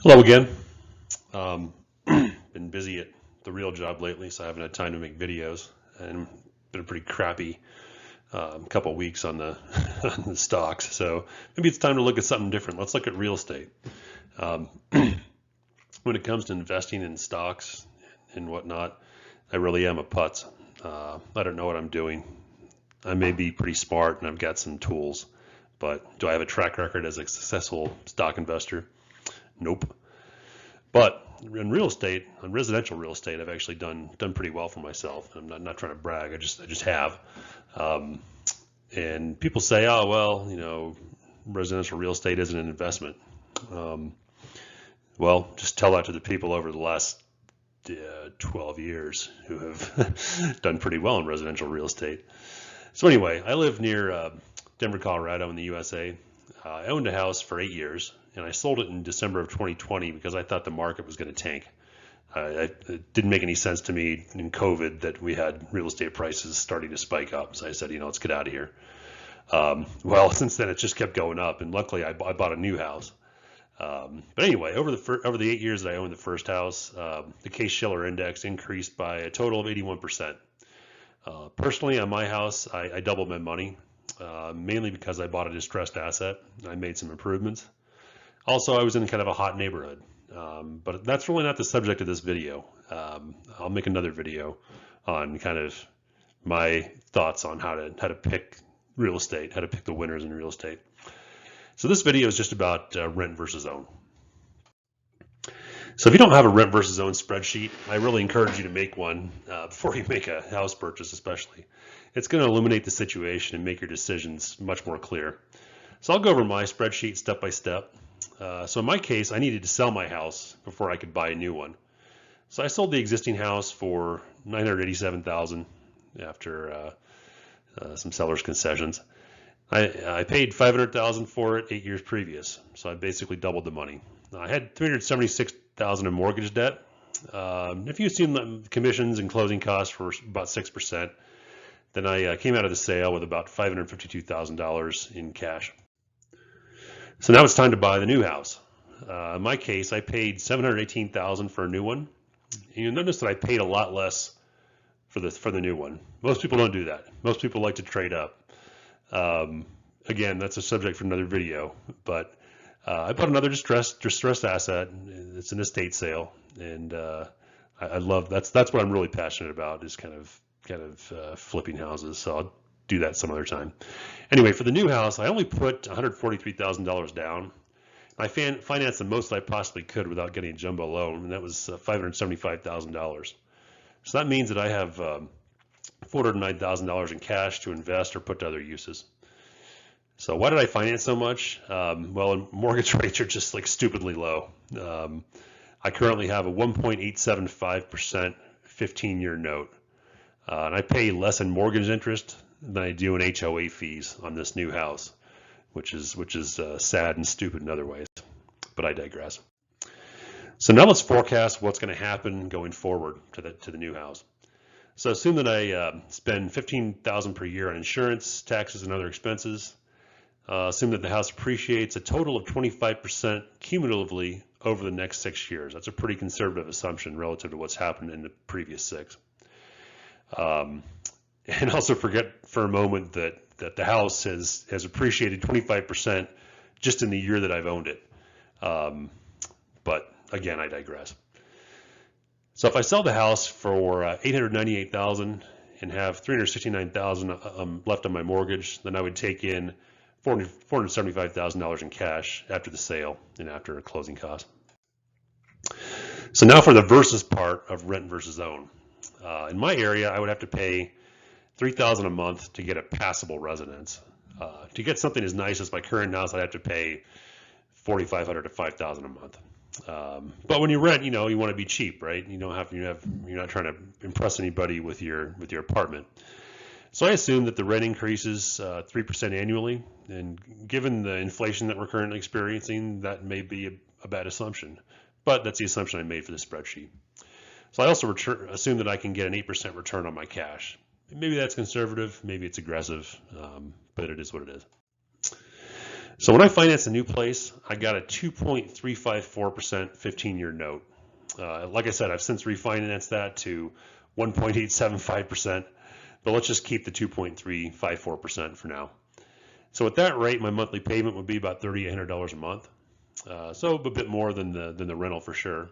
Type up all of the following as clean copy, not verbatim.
Hello again. Um, been busy at the real job lately, so I haven't had time to make videos, and been a pretty crappy couple of weeks on the on the stocks. So maybe it's time to look at something different. Let's look at real estate. Um, when it comes to investing in stocks and whatnot, I really am a putz. I don't know what I'm doing. I may be pretty smart and I've got some tools, but do I have a track record as a successful stock investor? Nope. But in real estate, on residential real estate, I've actually done pretty well for myself. I'm not trying to brag. I just have. Um, and people say, oh well, residential real estate isn't an investment. Um, well, just tell that to the people over the last 12 years who have done pretty well in residential real estate. So anyway, I live near Denver, Colorado, in the USA. I owned a house for 8 years, and I sold it in December of 2020 because I thought the market was going to tank. It didn't make any sense to me in COVID that we had real estate prices starting to spike up. So I said, let's get out of here. Well, since then, it just kept going up, and luckily, I bought a new house. But anyway, over the 8 years that I owned the first house, the Case-Shiller index increased by a total of 81%. Personally, on my house, I doubled my money, mainly because I bought a distressed asset. I made some improvements. Also, I was in kind of a hot neighborhood, but that's really not the subject of this video. I'll make another video on kind of my thoughts on how to pick real estate, how to pick the winners in real estate. So this video is just about rent versus own. So if you don't have a rent versus own spreadsheet, I really encourage you to make one before you make a house purchase, especially. It's going to illuminate the situation and make your decisions much more clear. So I'll go over my spreadsheet step by step. So in my case, I needed to sell my house before I could buy a new one. So I sold the existing house for $987,000 after some seller's concessions. I paid $500,000 for it 8 years previous, so I basically doubled the money. I had $376,000 in mortgage debt. If you assume the commissions and closing costs were about 6%, then I came out of the sale with about $552,000 in cash. So now it's time to buy the new house. In my case, I paid $718,000 for a new one. And you'll notice that I paid a lot less for the new one. Most people don't do that. Most people like to trade up. Again, that's a subject for another video, but I bought another distressed asset. It's an estate sale, and I love that's what I'm really passionate about, is kind of flipping houses. So I'll do that some other time. Anyway, for the new house, I only put $143,000 down. I financed the most I possibly could without getting a jumbo loan, and that was $575,000. So that means that I have $409,000 in cash to invest or put to other uses. So why did I finance so much? Well, mortgage rates are just like stupidly low. I currently have a 1.875% 15-year note, and I pay less in mortgage interest than I do in HOA fees on this new house, which is sad and stupid in other ways. But I digress. So now let's forecast what's going to happen going forward to the new house. So assume that I spend $15,000 per year on insurance, taxes, and other expenses. Assume that the house appreciates a total of 25% cumulatively over the next 6 years. That's a pretty conservative assumption relative to what's happened in the previous 6. And also forget for a moment that the house has appreciated 25% just in the year that I've owned it. But again, I digress. So if I sell the house for $898,000 and have $369,000 left on my mortgage, then I would take in $475,000 in cash after the sale and after a closing cost. So now for the versus part of rent versus own. In my area, I would have to pay $3,000 a month to get a passable residence. To get something as nice as my current house, I'd have to pay $4,500 to $5,000 a month. But when you rent, you want to be cheap, right? You're not trying to impress anybody with your apartment. So I assume that the rent increases 3% annually, and given the inflation that we're currently experiencing, that may be a bad assumption, but that's the assumption I made for the spreadsheet. So I also assume that I can get an 8% return on my cash. Maybe that's conservative, maybe it's aggressive, but it is what it is. So when I financed a new place, I got a 2.354% 15-year note. Like I said, I've since refinanced that to 1.875%, but let's just keep the 2.354% for now. So at that rate, my monthly payment would be about $3,800 a month. So a bit more than the rental for sure.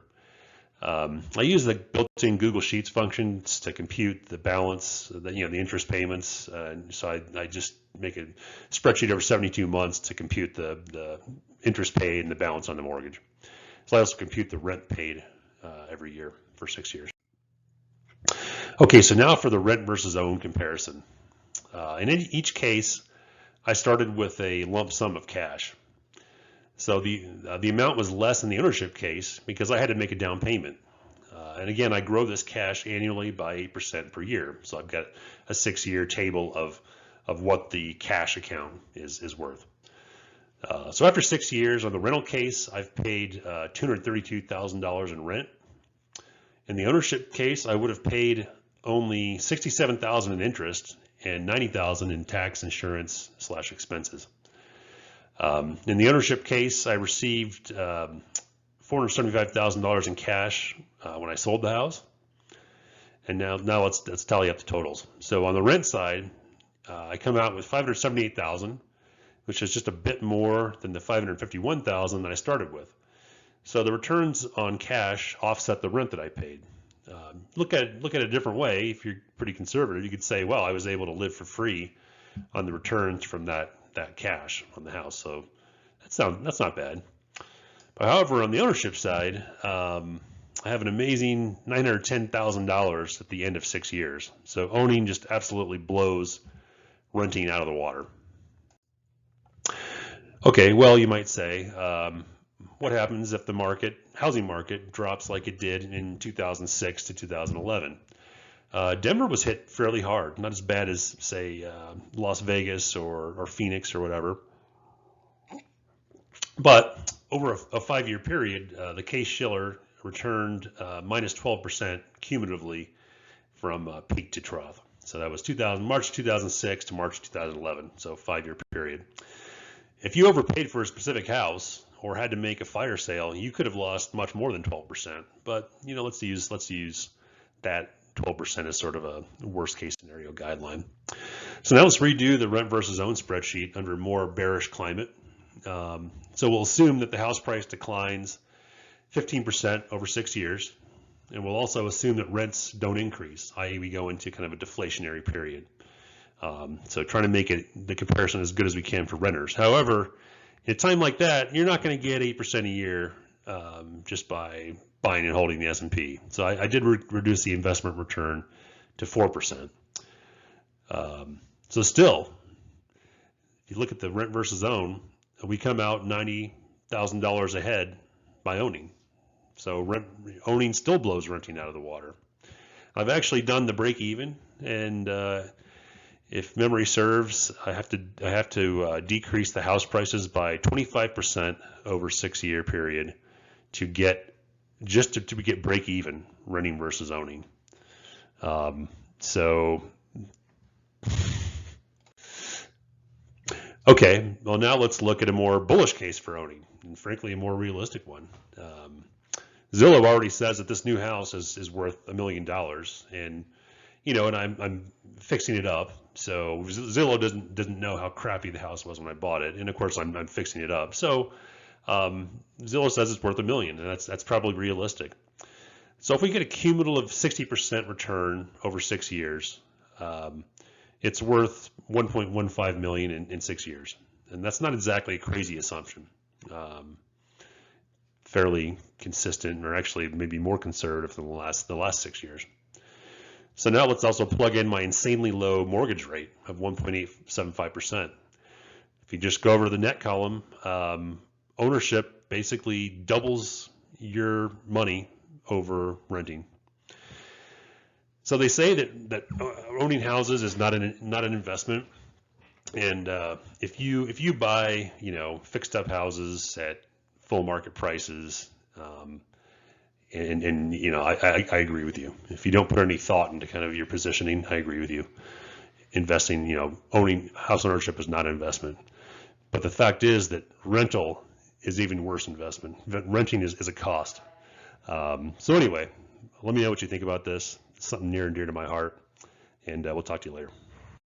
I use the built-in Google Sheets functions to compute the balance, the interest payments. So I just make a spreadsheet over 72 months to compute the interest paid and the balance on the mortgage. So I also compute the rent paid every year for 6 years. Okay, so now for the rent versus own comparison. In each case, I started with a lump sum of cash. So the amount was less in the ownership case because I had to make a down payment. And again, I grow this cash annually by 8% per year. So I've got a 6-year table of what the cash account is worth. So after 6 years on the rental case, I've paid $232,000 in rent. In the ownership case, I would have paid only $67,000 in interest and $90,000 in tax, insurance / expenses. In the ownership case, I received $475,000 in cash when I sold the house. And now let's tally up the totals. So on the rent side, I come out with $578,000, which is just a bit more than the $551,000 that I started with. So the returns on cash offset the rent that I paid. Look at it a different way. If you're pretty conservative, you could say, well, I was able to live for free on the returns from that cash on the house. So that's not bad. But however, on the ownership side, I have an amazing $910,000 at the end of 6 years. So owning just absolutely blows renting out of the water. Okay, well, you might say, what happens if the housing market drops like it did in 2006 to 2011? Denver was hit fairly hard, not as bad as, say, Las Vegas or Phoenix or whatever. But over a 5-year period, the Case-Shiller returned minus 12% cumulatively from peak to trough. So that was March 2006 to March 2011, so 5-year period. If you overpaid for a specific house or had to make a fire sale, you could have lost much more than 12%. But let's use that 12% as sort of a worst case scenario guideline. So now let's redo the rent versus own spreadsheet under a more bearish climate. So we'll assume that the house price declines 15% over 6 years, and we'll also assume that rents don't increase, i.e. we go into kind of a deflationary period. So trying to make the comparison as good as we can for renters. However, in a time like that, you're not going to get 8% a year just by buying and holding the S&P. So I did reduce the investment return to 4%. So still, if you look at the rent versus own, we come out $90,000 ahead by owning. So owning still blows renting out of the water. I've actually done the break even, and if memory serves, I have to decrease the house prices by 25% over 6-year period to get break even renting versus owning. Okay, well now let's look at a more bullish case for owning, and frankly a more realistic one. Zillow already says that this new house is worth $1 million, and and I'm fixing it up. So Zillow doesn't know how crappy the house was when I bought it, and of course I'm fixing it up. So Zillow says it's worth $1 million, and that's probably realistic. So if we get a cumulative 60% return over 6 years, it's worth $1.15 million in 6 years, and that's not exactly a crazy assumption. Fairly consistent, or actually maybe more conservative than the last 6 years. So now let's also plug in my insanely low mortgage rate of 1.875%. If you just go over to the net column, ownership basically doubles your money over renting. So they say that owning houses is not an investment, and if you buy fixed up houses at full market prices, and I agree with you. If you don't put any thought into kind of your positioning, I agree with you. Owning house ownership is not an investment. But the fact is that rental is even worse investment. Renting is a cost. So anyway, let me know what you think about this. It's something near and dear to my heart, and we'll talk to you later.